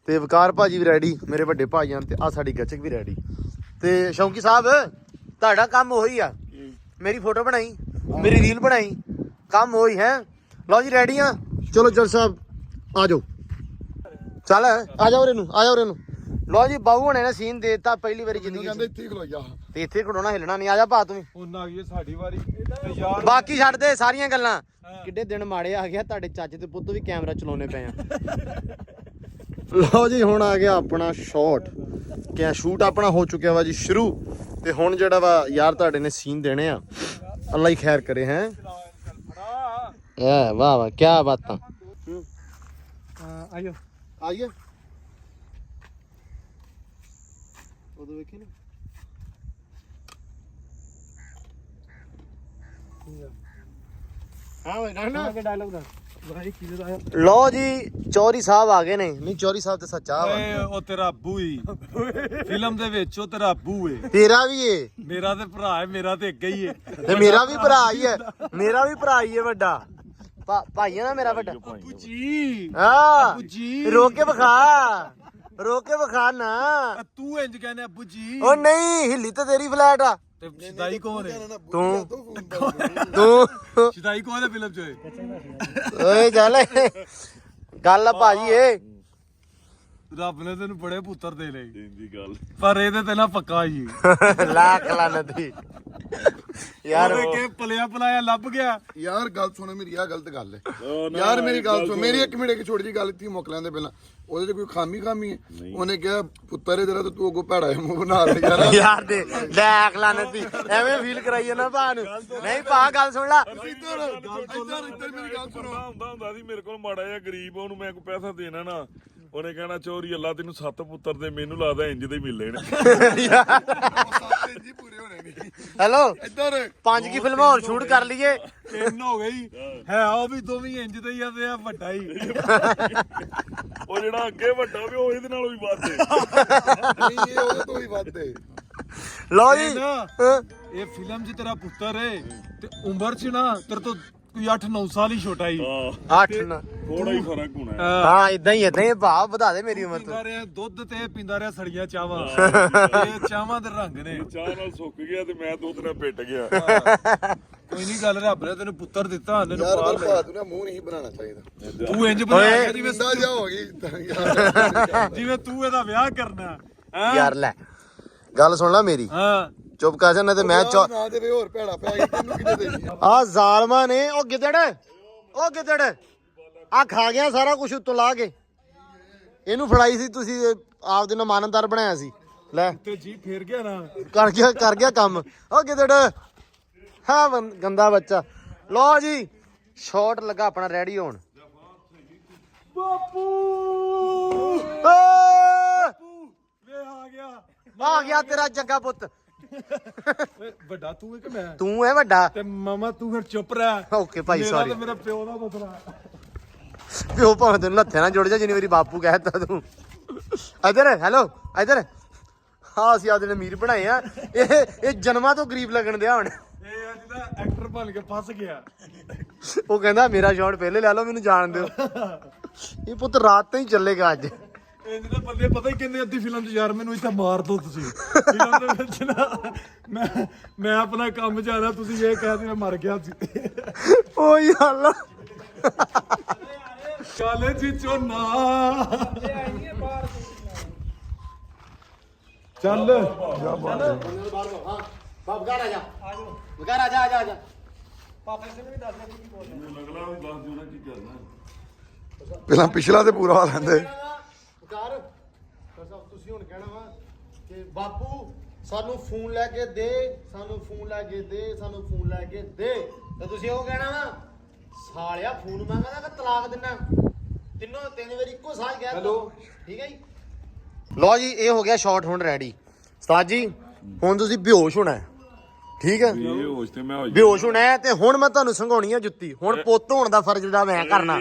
ਤੇ ਵਕਾਰ ਭਾਜੀ ਵੀ ਰੈਡੀ, ਮੇਰੇ ਵੱਡੇ ਭਾਈਆਂ ਤੇ ਆ ਸਾਡੀ ਗੱਚਕ ਵੀ ਰੈਡੀ। ਤੇ ਸ਼ੌਂਕੀ ਸਾਹਿਬ ਤੁਹਾਡਾ ਕੰਮ ਉਹੀ ਆ, ਮੇਰੀ ਫੋਟੋ ਬਣਾਈ, ਮੇਰੀ ਰੀਲ ਬਣਾਈ, ਕੰਮ ਉਹੀ ਹੈ। ਲਓ ਜੀ ਰੈਡੀ ਆ, ਚਲੋ ਜੱਜ ਸਾਹਿਬ ਆ ਜਾਓ, ਚੱਲ ਆ ਜਾਓ ਇਹਨੂੰ, ਆ ਜਾਓ ਇਹਨੂੰ। ਲਓ ਜੀ ਬਾਹੂ ਹੁਣੇ ਨੇ ਸੀਨ ਦੇਤਾ ਪਹਿਲੀ ਵਾਰੀ ਜ਼ਿੰਦਗੀ ਕਹਿੰਦੇ ਚ, ਇੱਥੇ ਖਲੋ ਜਾ ਤੇ ਇੱਥੇ ਖੜੋਣਾ ਹਿੱਲਣਾ ਨਹੀਂ। ਆ ਜਾ ਭਾ ਤੂੰ ਹੁਣ ਆ ਗਈ ਸਾਡੀ ਵਾਰੀ ਤੇ ਯਾਰ ਬਾਕੀ ਛੱਡ ਦੇ ਸਾਰੀਆਂ ਗੱਲਾਂ। ਕਿੱਡੇ ਦਿਨ ਮਾੜੇ ਆ ਗਿਆ, ਤੁਹਾਡੇ ਚਾਚੇ ਤੇ ਪੁੱਤ ਵੀ ਕੈਮਰਾ ਚਲਾਉਣੇ ਪਏ ਆ। ਲਓ ਜੀ ਹੁਣ ਆ ਗਿਆ ਆਪਣਾ ਸ਼ਾਟ, ਕਿ ਸ਼ੂਟ ਆਪਣਾ ਹੋ ਚੁੱਕਿਆ ਵਾ ਜੀ ਸ਼ੁਰੂ। ਤੇ ਹੁਣ ਜਿਹੜਾ ਵਾ ਯਾਰ ਤੁਹਾਡੇ ਨੇ ਸੀਨ ਦੇਣੇ ਆ, ਅੱਲਾ ਹੀ ਖੈਰ ਕਰੇ ਹੈ। ਵਾਹ ਵਾਹ ਕੀ ਬਾਤਾਂ। ਆਇਓ ਆਈਏ ਉਦੋਂ ਵੇਖੀ ਨਾ ਹਾਂ ਵੇ ਨਾ ਕੇ ਡਾਇਲੌਗ ਦੱਸ ਭਾਈ ਕੀ ਦਾ ਆਇਆ। ਲਓ ਜੀ ਚੌਧਰੀ ਸਾਹਿਬ ਆ ਗਏ ਨੇ। ਨਹੀਂ ਚੌਧਰੀ ਸਾਹਿਬ ਤੇ ਸੱਚਾ ਵਾ, ਓਏ ਉਹ ਤੇਰਾ ਅੱਬੂ ਹੀ ਫਿਲਮ ਦੇ ਵਿੱਚ ਉਹ ਤੇਰਾ ਅੱਬੂ ਏ, ਤੇਰਾ ਵੀ ਏ ਮੇਰਾ ਤੇ ਭਰਾ ਹੈ, ਮੇਰਾ ਤੇ ਅੱਗੇ ਹੀ ਏ। ਤੇ ਮੇਰਾ ਵੀ ਭਰਾ ਹੀ ਹੈ, ਮੇਰਾ ਵੀ ਭਰਾ ਹੀ ਹੈ ਵੱਡਾ ਭਾਈ ਹੈ ਨਾ ਮੇਰਾ ਵੱਡਾ। ਅੱਬੂ ਜੀ ਹਾਂ ਅੱਬੂ ਜੀ ਰੋਕ ਕੇ ਵਿਖਾ, ਰੋਕ ਕੇ ਵਿਖਾ ਨਾ। ਤੂੰ ਇੰਜ ਕਹਿੰਦਾ ਅੱਬੂ ਜੀ, ਉਹ ਨਹੀਂ ਹਿੱਲੀ ਤੇ ਤੇਰੀ ਫਲੈਟ ਆ। ਤੇ ਸ਼ਦਾਈ ਕੌਣ ਹੈ? ਤੂੰ ਸ਼ਦਾਈ ਕੌਣ ਹੈ ਫਿਲਮ 'ਚ? ਓਏ ਚੱਲ ਗੱਲ ਆ ਭਾਜੀ ਏ। ਰੱਬ ਨੇ ਤੈਨੂੰ ਬੜੇ ਪੁੱਤਰ ਦੇ ਲਏ ਦੀ ਗੱਲ, ਪਰ ਇਹਦੇ ਤੇ ਨਾ ਪੱਕਾ ਹੀ ਲੱਖ ਲਾਨਤੀ ਯਾਰ। ਕਿ ਪਲਿਆ ਪਲਾਇਆ ਲੱਭ ਗਿਆ। ਯਾਰ ਗੱਲ ਸੁਣ ਮੇਰੀ, ਆ ਗਲਤ ਗੱਲ ਹੈ ਯਾਰ। ਮੇਰੀ ਗੱਲ ਸੁਣ, ਮੇਰੀ ਇੱਕ ਮਿੰਟ, ਇੱਕ ਛੋਟੀ ਜਿਹੀ ਗੱਲ ਇੱਥੇ ਮੁੱਕ ਲੈਂਦੇ ਪਹਿਲਾਂ। ਉਹਦੇ 'ਚ ਕੋਈ ਖਾਮੀ ਹੈ? ਉਹਨੇ ਕਿਹਾ ਪੁੱਤਰ ਤੇਰਾ ਤੇ ਤੂੰ ਅੱਗੋਂ ਭੈੜਾ ਜਿਹਾ ਮੂੰਹ ਬਣਾ ਲਿਆ ਯਾਰ। ਯਾਰ ਦੇ ਲੱਖ ਲਾਨਤੀ ਐਵੇਂ ਫੀਲ ਕਰਾਈਏ ਨਾ ਭਾ ਨੂੰ। ਨਹੀਂ ਭਾ ਗੱਲ ਸੁਣ ਲੈ, ਇੱਧਰ ਮੇਰੀ ਗੱਲ ਸੁਣੋ। ਹੁੰਦਾ ਸੀ ਮੇਰੇ ਕੋਲ ਮਾੜਾ ਜਿਹਾ ਗਰੀਬ, ਉਹਨੂੰ ਮੈਂ ਕੋਈ ਪੈਸਾ ਦੇਣਾ ਨਾ, ਉਹਨੇ ਕਹਿਣਾ ਚੋਰੀ ਅੱਲਾ ਤੈਨੂੰ 7 ਪੁੱਤਰ ਦੇ, ਮੈਨੂੰ ਲੱਗਦਾ ਇੰਜ ਦੇ ਮਿਲੇ ਨੇ। ਪੂਰੇ ਹੋਣੇ ਨਹੀਂ। ਹੈਲੋ ਇੱਧਰ 5 ਕੀ ਫਿਲਮਾਂ ਹੋਰ ਸ਼ੂਟ ਕਰ ਲਈਏ। 3 ਹੋ ਗਈ ਹੈ, ਉਹ ਵੀ ਦੋਵੇਂ ਇੰਜ ਦੇ ਹੀ ਆ, ਤੇ ਆ ਵੱਡਾ ਹੀ। ਉਹ ਜਿਹੜਾ ਅੱਗੇ ਵੱਡਾ ਵੀ ਉਹ ਇਹਦੇ ਨਾਲੋਂ ਵੀ ਵੱਧ ਏ। ਨਹੀਂ, ਇਹ ਉਹਦੇ ਤੋਂ ਵੀ ਵੱਧ ਏ। ਲਓ ਜੀ ਇਹ ਫਿਲਮ 'ਚ ਤੇਰਾ ਪੁੱਤਰ ਏ, ਤੇ ਉਮਰ 'ਚ ਨਾ ਤੇਰੇ ਤੋਂ ਕੋਈ 8-9 ਸਾਲ ਹੀ ਛੋਟਾ ਹੀ। 8 ਨਾ ਥੋੜਾ ਹੀ ਫਰਕ ਹੋਣਾ ਹੈ। ਹਾਂ ਇਦਾਂ ਹੀ ਭਾਵ ਵਧਾ ਦੇ ਮੇਰੀ ਉਮਰ ਤੋਂ। ਪੀਂਦਾ ਰਿਹਾ ਦੁੱਧ ਤੇ ਪੀਂਦਾ ਰਿਹਾ ਸੜੀਆਂ ਚਾਵਾਂ। ਇਹ ਚਾਵਾਂ ਦੇ ਰੰਗ ਨੇ। ਚਾਹ ਨਾਲ ਸੁੱਕ ਗਿਆ ਤੇ ਮੈਂ ਦੁੱਧ ਨਾਲ ਪਿੱਟ ਗਿਆ। ਕੋਈ ਨਹੀਂ ਗੱਲ, ਰੱਬ ਨੇ ਤੈਨੂੰ ਪੁੱਤਰ ਦਿੱਤਾ, ਇਹਨੂੰ ਯਾਰ ਪਾਲ ਪਰ ਤੂੰ ਨਾ ਮੂੰਹ ਨਹੀਂ ਬਣਾਉਣਾ ਚਾਹੀਦਾ। ਤੂੰ ਇੰਜ ਬਣਾ ਜਿਵੇਂ ਜਿੰਦਾ ਜਾ ਹੋ ਗਈ। ਜਿਵੇਂ ਤੂੰ ਇਹਦਾ ਵਿਆਹ ਕਰਨਾ ਹੈ। ਯਾਰ ਲੈ ਗੱਲ ਸੁਣ ਲੈ ਮੇਰੀ, ਹਾਂ ਚੁੱਪ ਕਰ ਜਾ, ਨਾ ਤੇ ਮੈਂ ਨਾ ਦੇਵੇ ਹੋਰ ਭੈੜਾ ਪੈ ਗਿਆ, ਤੈਨੂੰ ਕਿਹਨੇ ਦੇਣੀ? ਆ ਜ਼ਾਲਮਾਂ ਨੇ। ਉਹ ਗਿੱਦੜ, ਉਹ ਗਿੱਦੜ ਆ ਖਾ ਗਿਆ ਸਾਰਾ ਕੁਝ ਉੱਤੋਂ ਲਾ ਕੇ। ਇਹਨੂੰ ਫੜਾਈ ਸੀ ਤੁਸੀਂ, ਆਪਦੇ ਨਾਲ ਮਾਨਨਦਾਰ ਬਣਾਇਆ ਸੀ। ਲੈ ਤੇ ਜੀ ਫੇਰ ਗਿਆ ਨਾ। ਕਰ ਗਿਆ ਕੰਮ। ਉਹ ਗਿੱਦੜ ਹਾਂ ਗੰਦਾ ਬੱਚਾ। ਲਓ ਜੀ ਸ਼ਾਟ ਲੱਗਾ ਆਪਣਾ ਰੈਡੀ ਹੋਣ। ਬਾਪੂ ਵੇ ਆ ਗਿਆ ਤੇਰਾ ਜੱਗਾ ਪੁੱਤ। ਓਏ ਵੱਡਾ ਤੂੰ ਹੈ ਕਿ ਮੈਂ? ਤੂੰ ਹੈ ਵੱਡਾ। ਤੇ ਮਾਮਾ ਤੂੰ ਫਿਰ ਚੁੱਪ ਰਹਿ। ਓਕੇ ਭਾਈ ਮੇਰਾ ਸੌਰੀ। ਤੇ ਮੇਰਾ ਪਿਓ ਦਾ ਮਸਲਾ। ਪਿਓ ਭਾਵੇਂ ਤੈਨੂੰ ਲੱਥੇ ਨਾਲ ਜੁੜ ਜਾ ਜਿੰਨੀ ਵਾਰੀ ਬਾਪੂ ਕਹਿਤਾ ਤੂੰ। ਇਧਰ ਹੈਲੋ ਇਧਰ। ਹਾਂ ਅਸੀਂ ਆਦੇ ਨੇ ਅਮੀਰ ਬਣਾਏ ਆ। ਇਹ ਜਨਮਾਂ ਤੋਂ ਗਰੀਬ ਲੱਗਣ ਦਿਆ ਹੁਣ। ਇਹ ਅੱਜ ਦਾ ਐਕਟਰ ਬਣ ਕੇ ਫਸ ਗਿਆ। ਉਹ ਕਹਿੰਦਾ ਮੇਰਾ ਸ਼ਾਟ ਪਹਿਲੇ ਲੈ ਲਓ, ਮੈਨੂੰ ਜਾਣ ਦਿਓ। ਇਹ ਪੁੱਤ ਰਾਤ ਤੋਂ ਹੀ ਚੱਲੇਗਾ ਅੱਜ। ਇੰਜ ਦੇ ਬੰਦੇ ਪਤਾ ਹੀ ਕਹਿੰਦੇ ਅੱਧੀ ਫਿਲਮ 'ਚ ਯਾਰ ਮੈਨੂੰ ਇੱਥੇ ਮਾਰ ਦੋ ਤੁਸੀਂ। ਫਿਲਮ ਦੇ ਵਿੱਚ ਨਾ ਮੈਂ ਆਪਣਾ ਕੰਮ ਜਾਣਾ, ਤੁਸੀਂ ਇਹ ਕਹਿ ਦਿਓ ਮੈਂ ਮਰ ਗਿਆ ਸੀ। ਓ ਯਾਰ ਕਾਲੇ ਜੀ ਚੋਨਾ ਚੱਲ ਵਗਾਰ ਆ ਜਾ, ਵਗਾਰ ਆ ਜਾ, ਆ ਜਾ, ਆ ਜਾ। ਪਹਿਲਾਂ ਪਿਛਲਾ ਤੇ ਪੂਰਾ ਹੋ ਲੈਂਦੇ। ਵਗਾਰ ਤੁਸੀਂ ਹੁਣ ਕਹਿਣਾ ਵਾ ਕਿ ਬਾਪੂ ਸਾਨੂੰ ਫੋਨ ਲੈ ਕੇ ਦੇ, ਸਾਨੂੰ ਫੋਨ ਲੈ ਕੇ ਦੇ, ਸਾਨੂੰ ਫੋਨ ਲੈ ਕੇ ਦੇ। ਤੇ ਤੁਸੀਂ ਉਹ ਕਹਿਣਾ ਵਾ ਸਾਲਿਆ ਫੋਨ ਮੰਗਦਾ ਕਿ ਤਲਾਕ ਦਿੰਨਾ। ਤਿੰਨ ਵਾਰੀ ਇੱਕੋ ਸਾਲ ਗਿਆ। ਹੈਲੋ ਠੀਕ ਹੈ ਜੀ। ਲਓ ਜੀ ਇਹ ਹੋ ਗਿਆ ਸ਼ਾਟ ਹੁਣ ਰੈਡੀ। ਉਸਤਾਦ ਜੀ ਹੁਣ ਤੁਸੀਂ ਬੇਹੋਸ਼ ਹੋਣਾ ਹੈ, ਠੀਕ ਹੈ? ਇਹ ਹੋਸ਼ ਤੇ ਮੈਂ ਹੋ ਬੇਹੋਸ਼ ਹੋਣਾ ਹੈ ਤੇ ਹੁਣ ਮੈਂ ਤੁਹਾਨੂੰ ਸੰਘਾਉਣੀ ਆ ਜੁੱਤੀ। ਹੁਣ ਪੁੱਤ ਹੋਣ ਦਾ ਫਰਜ਼ ਜਿਹੜਾ ਮੈਂ ਕਰਨਾ।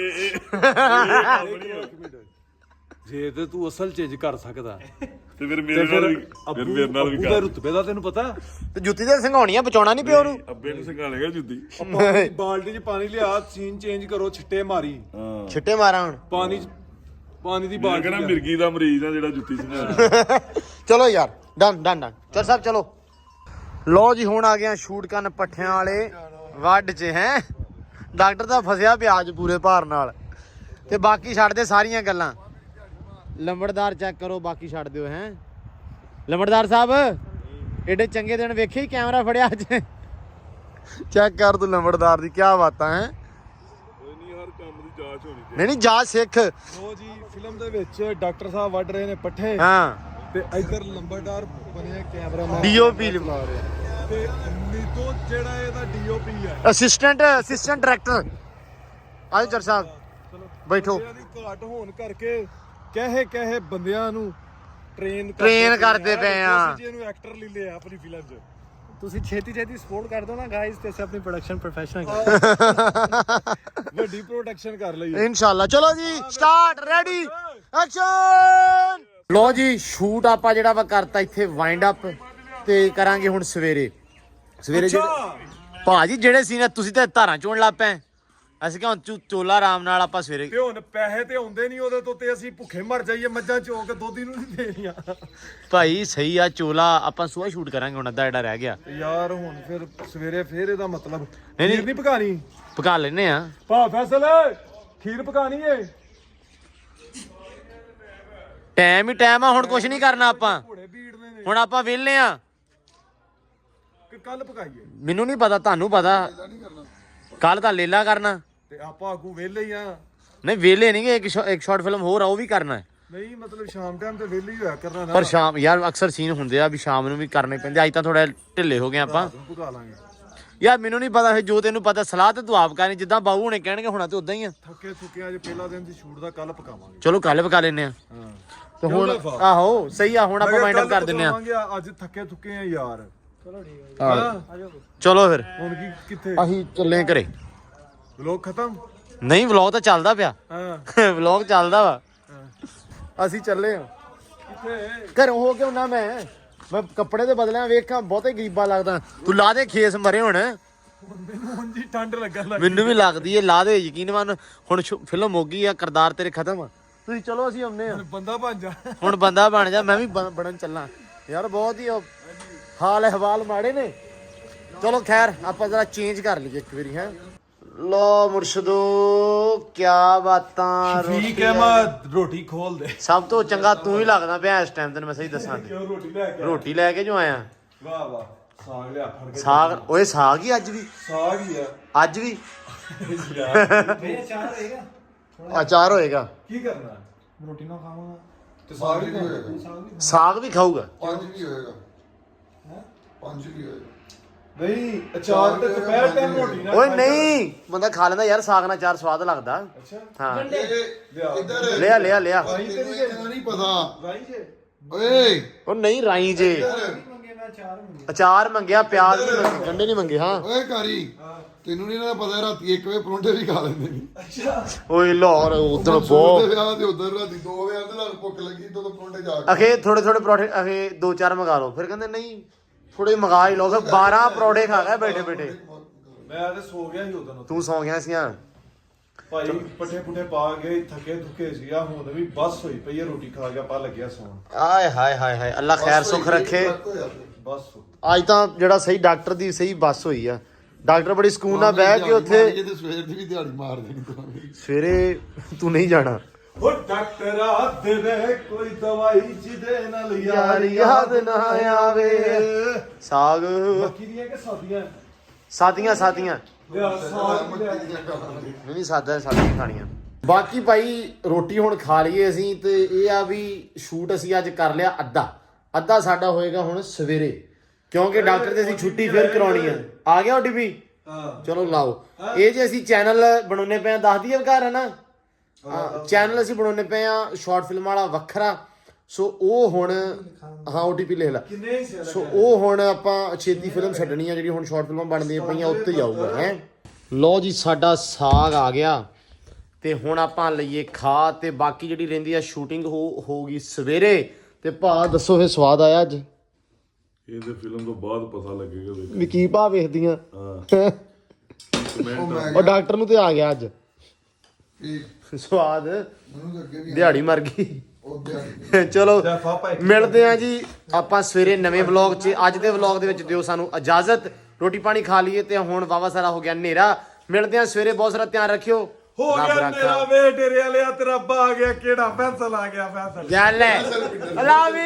ਜੇ ਤੇ ਤੂੰ ਅਸਲ ਚੇਂਜ ਕਰ ਸਕਦਾ ਤੇ ਫਿਰ ਮੇਰੇ ਨਾਲ ਵੀ ਫਿਰ ਮੇਰੇ ਨਾਲ ਵੀ ਅੱਬੂ ਦਾ ਰੁਤਬੇ ਦਾ ਤੈਨੂੰ ਪਤਾ। ਤੇ ਜੁੱਤੀ ਤੇ ਸੰਘਾਉਣੀ ਆ, ਬਚਾਉਣਾ ਨਹੀਂ ਪਿਓ ਨੂੰ। ਅੱਬੇ ਨੂੰ ਸੰਘਾਲੇਗਾ ਜੁੱਤੀ। ਬਾਲਟੀ 'ਚ ਪਾਣੀ ਲਿਆ, ਸੀਨ ਚੇਂਜ ਕਰੋ, ਛਿੱਟੇ ਮਾਰੀ ਛਿੱਟੇ ਮਾਰਾਂ ਹੁਣ। ਪਾਣੀ ਦੀ ਮੈਂ ਬਾਲਟੀ ਕਹਿੰਦਾ ਮਿਰਗੀ ਦਾ ਮਰੀਜ਼ ਆ ਜਿਹੜਾ ਜੁੱਤੀ ਸੰਘਾਲਦਾ। ਚਲੋ ਯਾਰ ਡਨ ਡਨ ਡਨ ਚਲ ਸਾਹਿਬ ਚਲੋ। ਲੋ ਜੀ ਹੁਣ ਆ ਗਿਆ ਸ਼ੂਟ ਕਰਨ ਪੱਠਿਆਂ ਵਾਲੇ ਵੱਡ 'ਚ ਹੈ। ਡਾਕਟਰ ਤਾਂ ਫਸਿਆ ਪਿਆ ਅੱਜ ਪੂਰੇ ਭਾਰ ਨਾਲ। ਤੇ ਬਾਕੀ ਛੱਡ ਦੇ ਸਾਰੀਆਂ ਗੱਲਾਂ। ਲੰਬੜਦਾਰ ਚੈੱਕ ਕਰੋ, ਬਾਕੀ ਛੱਡ ਦਿਓ ਹੈ। ਲੰਬੜਦਾਰ ਸਾਹਿਬ ਏਡੇ ਚੰਗੇ ਦਿਨ ਵੇਖੇ ਹੀ ਕੈਮਰਾ ਫੜਿਆ ਅੱਜ। ਚੈੱਕ ਕਰ ਤੂੰ ਲੰਬੜਦਾਰ ਦੀ ਕੀ ਬਾਤਾਂ ਹੈ। ਕੋਈ ਨਹੀਂ, ਹਰ ਕੰਮ ਦੀ ਜਾਂਚ ਹੋਣੀ ਚਾਹੀਦੀ। ਨਹੀਂ ਜਾ ਸਿੱਖ। ਲੋ ਜੀ ਫਿਲਮ ਦੇ ਵਿੱਚ ਡਾਕਟਰ ਸਾਹਿਬ ਵੱਢ ਰਹੇ ਨੇ ਪੱਠੇ ਹਾਂ ਤੇ ਇੱਧਰ ਲੰਬੜਦਾਰ ਬਣਿਆ ਕੈਮਰਾਮੈਨ ਡੀਓਪੀ ਤੇ ਨੀਤੋ ਜਿਹੜਾ ਇਹਦਾ ਡੀਓਪੀ ਹੈ, ਅਸਿਸਟੈਂਟ ਡਾਇਰੈਕਟਰ। ਆਜੋ ਚਰ ਸਾਹਿਬ ਬੈਠੋ। ਬੰਦਿਆਂ ਦੀ ਘਾਟ ਹੋਣ ਕਰਕੇ ਕਹੇ ਬੰਦਿਆਂ ਨੂੰ ਟ੍ਰੇਨ ਕਰਦੇ ਪਏ ਆ। ਅਸੀਂ ਇਹਨੂੰ ਐਕਟਰ ਲੈ ਲਿਆ ਆਪਣੀ ਫਿਲਮ 'ਚ। ਤੁਸੀਂ ਛੇਤੀ ਸਪੋਰਟ ਕਰ ਦਿਓ ਨਾ ਗਾਇਸ ਤੇ ਅਸੀਂ ਆਪਣੀ ਪ੍ਰੋਡਕਸ਼ਨ ਪ੍ਰੋਫੈਸ਼ਨਲ ਵੱਡੀ ਪ੍ਰੋਡਕਸ਼ਨ ਕਰ ਲਈ। ਇਨਸ਼ਾਅੱਲਾ। ਚਲੋ ਜੀ ਸਟਾਰਟ, ਰੈਡੀ, ਐਕਸ਼ਨ। ਲੋ ਜੀ ਸ਼ੂਟ ਆਪਾਂ ਜਿਹੜਾ ਵਾ ਕਰਤਾ ਇੱਥੇ ਵਾਈਂਡ ਅਪ ਤੇ ਕਰਾਂਗੇ ਹੁਣ ਸਵੇਰੇ ਭਾਜੀ ਜਿਹੜੇ ਸੀਨ ਤੁਸੀਂ ਤੇ ਧਾਰਾਂ ਚੋਣ ਲੱਗ ਪਏ। ਅਸੀਂ ਕਿਹਾ ਹੁਣ ਚੋਲਾ ਆਰਾਮ ਨਾਲ ਆਪਾਂ ਸਵੇਰੇ। ਤੇ ਹੁਣ ਪੈਸੇ ਤੇ ਆਉਂਦੇ ਨਹੀਂ ਉਹਦੇ ਤੋਂ, ਤੇ ਅਸੀਂ ਭੁੱਖੇ ਮਰ ਜਾਈਏ ਮੱਝਾਂ ਚੋ ਕੇ ਦੁੱਧ ਹੀ ਨੂੰ ਨਹੀਂ ਦੇਣੀਆਂ। ਭਾਈ ਸਹੀ ਆ, ਚੋਲਾ ਆਪਾਂ ਸੁਬਾਹ ਸ਼ੂਟ ਕਰਾਂਗੇ ਹੁਣ, ਅੱਧਾ ਜਿਹੜਾ ਰਹਿ ਗਿਆ। ਯਾਰ ਹੁਣ ਫਿਰ ਸਵੇਰੇ ਫੇਰ ਇਹਦਾ ਮਤਲਬ ਨਹੀਂ। ਖੀਰ ਨਹੀਂ ਪਕਾਣੀ। ਪਕਾ ਲੈਨੇ ਆ। ਭਾ ਫੈਸਲ ਖੀਰ ਪਕਾਣੀ ਏ। ਟਾਈਮ ਆ, ਹੁਣ ਕੁਝ ਨਹੀਂ ਕਰਨਾ ਆਪਾਂ। ਘੋੜੇ ਬੀੜਨੇ ਨੇ ਹੁਣ ਆਪਾਂ ਵਿਹਲੇ ਆ। ਕਿ ਕੱਲ ਪਕਾਈਏ। ਮੈਨੂੰ ਨਹੀਂ ਪਤਾ, ਤੁਹਾਨੂੰ ਪਤਾ। ਕੱਲ ਤਾਂ ਲੇਲਾ ਕਰਨਾ ਤੇ ਆਪਾਂ ਆਗੂ ਵਿਹਲੇ ਹੀ ਆ। ਨਹੀਂ ਵਿਹਲੇ ਨਹੀਂ ਗੇ, ਇੱਕ ਸ਼ਾਰਟ ਫਿਲਮ ਹੋਰ ਆ ਉਹ ਵੀ ਕਰਨਾ ਹੈ। ਨਹੀਂ ਮਤਲਬ ਸ਼ਾਮ ਟਾਈਮ ਤੇ ਵਿਹਲੇ ਹੀ ਹੋਇਆ ਕਰਨਾ ਨਾ। ਪਰ ਸ਼ਾਮ ਯਾਰ ਅਕਸਰ ਸੀਨ ਹੁੰਦੇ ਆ ਵੀ ਸ਼ਾਮ ਨੂੰ ਵੀ ਕਰਨੇ ਪੈਂਦੇ। ਅੱਜ ਤਾਂ ਥੋੜਾ ਢਿੱਲੇ ਹੋ ਗਏ ਆਪਾਂ। ਪਕਾ ਲਾਂਗੇ। ਯਾਰ ਮੈਨੂੰ ਨਹੀਂ ਪਤਾ, ਜੋ ਤੈਨੂੰ ਪਤਾ ਸਲਾਹ ਤੇ ਤੂੰ ਆਪ ਕਰਨੀ, ਜਿੱਦਾਂ ਬਾਬੂ ਹੁਣੇ ਕਹਿਣਗੇ ਹੋਣਾ ਤੇ ਉਦਾਂ ਹੀ ਆ। ਥੱਕੇ ਥੁੱਕੇ ਅੱਜ ਪਹਿਲਾ ਦਿਨ ਦੀ ਸ਼ੂਟ ਦਾ ਕੱਲ ਪਕਾਵਾਂਗੇ। ਚਲੋ ਕੱਲ ਪਕਾ ਲੈਨੇ ਆ। ਹਾਂ ਤੇ ਹੁਣ ਆਹੋ ਸਹੀ ਆ, ਹੁਣ ਆਪਾਂ ਮਾਈਂਡ ਅਪ ਕਰ ਦਿੰਨੇ ਆ। ਅੱਜ ਥੱਕੇ ਥੁੱਕੇ ਆ ਯਾਰ। ਚਲੋ ਠੀਕ ਹਾਂ ਚਲੋ ਫਿਰ ਹੁਣ ਕਿੱਥੇ ਅਸੀਂ ਚੱਲੇ ਘਰੇ। ਵਲੋਗ ਖਤਮ। ਨਹੀਂ ਵਲੌਗ ਤਾਂ ਚੱਲਦਾ ਪਿਆ। ਹਾਂ ਵਲੌਗ ਚੱਲਦਾ ਵਾ। ਅਸੀਂ ਚੱਲੇ ਆ ਕਿੱਥੇ। ਘਰੋਂ ਹੋ ਕੇ ਆਉਣਾ ਮੈਂ ਕੱਪੜੇ ਤੇ ਬਦਲਿਆ, ਵੇਖਾਂ ਬਹੁਤੇ ਗਰੀਬਾ ਲੱਗਦਾ। ਤੂੰ ਲਾ ਦੇ, ਖੇਸ ਮਰੇ ਹੁਣ। ਮੈਨੂੰ ਹੁਣ ਜੀ ਠੰਡ ਲੱਗਣ ਲੱਗ ਮੈਨੂੰ ਵੀ ਲੱਗਦੀ ਏ, ਲਾ ਦੇ ਯਕੀਨ ਮੰਨ। ਹੁਣ ਫਿਲਮ ਹੋ ਗਈ ਆ, ਕਿਰਦਾਰ ਤੇਰੇ ਖਤਮ ਆ। ਤੁਸੀਂ ਚਲੋ ਅਸੀਂ ਆਉਂਦੇ ਆ। ਬੰਦਾ ਬਣ ਜਾ। ਹੁਣ ਬੰਦਾ ਬਣ ਜਾ, ਮੈਂ ਵੀ ਬਣਨ ਚੱਲਾਂ ਯਾਰ। ਬਹੁਤ ਹੀ ਹਾਲ ਅਹਿਵਾਲ ਮਾੜੇ ਨੇ। ਚਲੋ ਖੈਰ ਆਪਾਂ ਜਰਾ ਚੇਂਜ ਕਰ ਲਈਏ ਇੱਕ ਵਾਰੀ ਹੈ। ਲੋ ਮੁਰਸ਼ਦੋ ਕਿਆ ਬਾਤਾਂ। ਠੀਕ ਹੈ, ਮੈਂ ਰੋਟੀ ਖੋਲ ਦੇ। ਸਭ ਤੋਂ ਚੰਗਾ ਤੂੰ ਹੀ ਲੱਗਦਾ ਪਿਆ ਇਸ ਟਾਈਮ, ਤੈਨੂੰ ਮੈਂ ਸਹੀ ਦੱਸਾਂ ਤੇ। ਰੋਟੀ ਲੈ ਕੇ ਜੋ ਆਇਆ। ਵਾਹ ਵਾਹ ਸਾਗ ਲਿਆ ਫੜ ਕੇ। ਸਾਗ ਓਏ, ਸਾਗ ਹੀ ਅੱਜ ਵੀ। ਸਾਗ ਹੀ ਆ ਅੱਜ ਵੀ ਮੇਰੇ ਚਾਰ ਹੋਏਗਾ। ਅਚਾਰ ਹੋਏਗਾ। ਕੀ ਕਰਨਾ। ਰੋਟੀ ਨਾ ਖਾਵਾਂਗਾ ਤੇ ਸਾਗ ਹੀ ਹੋਏਗਾ। ਸਾਗ ਵੀ ਖਾਊਗਾ। ਪੰਜ ਵੀ ਹੋਏਗਾ। ਪੰਜ ਵੀ ਹੋਏਗਾ। ਨਹੀਂ ਅਚਾਰ ਤੇ ਦੁਪਹਿਰ ਟਾਈਮ ਰੋਟੀ ਨਾ। ਓਏ ਨਹੀਂ, ਬੰਦਾ ਖਾ ਲੈਂਦਾ ਯਾਰ, ਸਾਗ ਨਾਲ ਅਚਾਰ ਸਵਾਦ ਲੱਗਦਾ। ਅੱਛਾ ਹਾਂ ਇੱਧਰ ਲਿਆ ਤੈਨੂੰ ਨਹੀਂ ਪਤਾ। ਰਾਈ ਜੇ ਓਏ ਉਹ ਨਹੀਂ ਰਾਈ ਜੇ। ਮੰਗੇ ਮੈਂ ਚਾਰ ਮੰਗੇ। ਅਚਾਰ ਮੰਗਿਆ, ਪਿਆਜ਼ ਨਹੀਂ ਮੰਗੇ, ਗੰਢੇ ਨਹੀਂ ਮੰਗੇ। ਹਾਂ ਓਏ ਕਾਰੀ ਤੈਨੂੰ ਨਹੀਂ ਨਾ ਪਤਾ, ਰਾਤੀ 1 ਵਜੇ ਪਰੌਂਠੇ ਵੀ ਖਾ ਲੈਂਦੇ ਨੇ। ਓਏ ਲਾਹੌਰ ਉਧਰ ਦੇ ਬਹੁਤ ਵਿਆਹ ਤੇ ਉਧਰ ਰਾਤੀ 2 ਵਜੇ ਤੇ ਨਾਲ ਭੁੱਖ ਲੱਗੀ ਤੋਂ ਪਰੌਂਠੇ ਜਾ ਕੇ ਅਖੇ ਥੋੜੇ ਪਰੌਠੇ ਅਖੇ 2-4 ਮੰਗਾ ਲਓ। ਫਿਰ ਕਹਿੰਦੇ ਨਹੀਂ ਥੋੜੇ ਮੰਗਾ ਹੀ ਲਓ। ਫਿਰ 12 ਪਰੌਠੇ ਖਾ ਗਏ ਬੈਠੇ ਬੈਠੇ। ਮੈਂ ਤੇ ਸੋ ਗਿਆ ਸੀ ਉਦੋਂ। ਤੂੰ ਸੌਂ ਗਿਆ ਸੀਆਂ। ਭਾਈ ਪੱਠੇ ਪੁੱਠੇ ਪਾ ਕੇ ਥੱਕੇ ਥੁੱਕੇ ਸੀਗਾ। ਹੁਣ ਵੀ ਬਸ ਹੋਈ ਪਈ ਹੈ, ਰੋਟੀ ਖਾ ਕੇ ਆਪਾਂ ਲੱਗਿਆ ਸੌਣ। ਆਏ ਹਾਏ ਹਾਏ ਹਾਏ, ਅੱਲਾ ਖੈਰ ਸੁੱਖ ਰੱਖੇ। ਬਸ ਅੱਜ ਤਾਂ ਜਿਹੜਾ ਸਹੀ ਡਾਕਟਰ ਦੀ ਸਹੀ ਬੱਸ ਹੋਈ ਆ। ਡਾਕਟਰ ਬੜੀ ਸਕੂਨ ਨਾਲ ਬਹਿ ਕੇ ਉੱਥੇ। ਜੇ ਤੇ ਸਵੇਰ ਦੀ ਵੀ ਦਿਹਾੜੀ ਮਾਰ ਦੇਣੀ ਤੁਹਾਨੂੰ। ਸਵੇਰੇ ਤੂੰ ਨਹੀਂ ਜਾਣਾ। ਉਹ ਡਾਕਟਰਾਂ ਦੇ ਦੇ ਕੋਈ ਦਵਾਈ ਜਿਹਦੇ ਨਾਲ ਯਾਰ ਯਾਦ ਨਾ ਆਵੇ। ਸਾਗ ਮੱਕੀ ਦੀਆਂ ਕਿ ਸਾਦੀਆਂ। ਸਾਦੀਆਂ ਲਿਆ ਸਾਗ ਲਿਆ। ਨਹੀਂ ਸਾਦੀਆਂ ਖਾਣੀਆਂ। ਬਾਕੀ ਭਾਈ ਰੋਟੀ ਹੁਣ ਖਾ ਲਈਏ ਅਸੀਂ। ਤੇ ਇਹ ਆ ਵੀ ਸ਼ੂਟ ਅਸੀਂ ਅੱਜ ਕਰ ਲਿਆ ਅੱਧਾ ਸਾਡਾ ਹੋਏਗਾ ਹੁਣ ਸਵੇਰੇ, ਕਿਉਂਕਿ ਡਾਕਟਰ ਤੇ ਅਸੀਂ ਛੁੱਟੀ ਫਿਰ ਕਰਾਉਣੀ ਆ ਗਿਆ OTP। ਹਾਂ ਚਲੋ ਲਾਓ। ਇਹ ਜੇ ਅਸੀਂ ਚੈਨਲ ਬਣਾਉਣੇ ਪਏ ਆ, ਦੱਸ ਦਈਏ ਘਰ ਹੈ ਨਾ। ਚੈਨਲ ਅਸੀਂ ਬਣਾਉਣੇ ਪਏ ਆ ਸ਼ਾਰਟ ਫਿਲਮ ਵਾਲਾ ਵੱਖਰਾ। ਸੋ ਉਹ ਹੁਣ ਹਾਂ OTP ਲੈ ਲਾ। ਕਿੰਨੇ ਹੀ ਸੋ ਉਹ ਹੁਣ ਆਪਾਂ ਛੇਤੀ ਫਿਲਮ ਛੱਡਣੀ ਆ, ਜਿਹੜੀ ਹੁਣ ਸ਼ਾਰਟ ਫਿਲਮਾਂ ਬਣਦੀਆਂ ਪਈਆਂ ਉੱਤੇ ਜਾਊਗਾ ਹੈ। ਲੋ ਜੀ ਸਾਡਾ ਸਾਗ ਆ ਗਿਆ ਤੇ ਹੁਣ ਆਪਾਂ ਲਈਏ ਖਾ ਤੇ ਬਾਕੀ ਜਿਹੜੀ ਰਹਿੰਦੀ ਆ ਸ਼ੂਟਿੰਗ ਹੋਊਗੀ ਸਵੇਰੇ। ਤੇ ਭਾ ਦੱਸੋ ਫੇ ਸਵਾਦ ਆਇਆ ਅੱਜ? ਇਹਦੇ ਫਿਲਮ ਤੋਂ ਬਾਅਦ ਪਤਾ ਲੱਗੇਗਾ ਵੇਖ। ਵੀ ਕੀ ਭਾ ਵੇਖਦੀਆਂ? ਕਮੈਂਟ ਉਹ ਡਾਕਟਰ ਨੂੰ ਤੇ ਆ ਗਿਆ ਅੱਜ ਸਵਾਦ, ਦਿਹਾੜੀ ਮਰ ਗਈ। ਚਲੋ ਮਿਲਦੇ ਆ ਜੀ ਆਪਾਂ ਸਵੇਰੇ ਨਵੇਂ ਵਲੌਗ 'ਚ। ਅੱਜ ਦੇ ਵਲੌਗ ਦੇ ਵਿੱਚ ਦਿਓ ਸਾਨੂੰ ਇਜਾਜ਼ਤ, ਰੋਟੀ ਪਾਣੀ ਖਾ ਲਈਏ ਤੇ ਹੁਣ ਵਾਵਾ ਸਾਰਾ ਹੋ ਗਿਆ ਹਨੇਰਾ। ਮਿਲਦੇ ਆ ਸਵੇਰੇ, ਬਹੁਤ ਸਾਰਾ ਧਿਆਨ ਰੱਖਿਓ। ਹੋ ਗਿਆ ਤੇਰਾ ਵੇ ਡੇਰੇ ਵਾਲਿਆ, ਤੇਰਾ ਬਾ ਆ ਗਿਆ, ਕਿਹੜਾ ਫੈਸਲ ਆ ਗਿਆ, ਫੈਸਲ ਗੱਲ ਹੈ। ਅਲਾਵੀ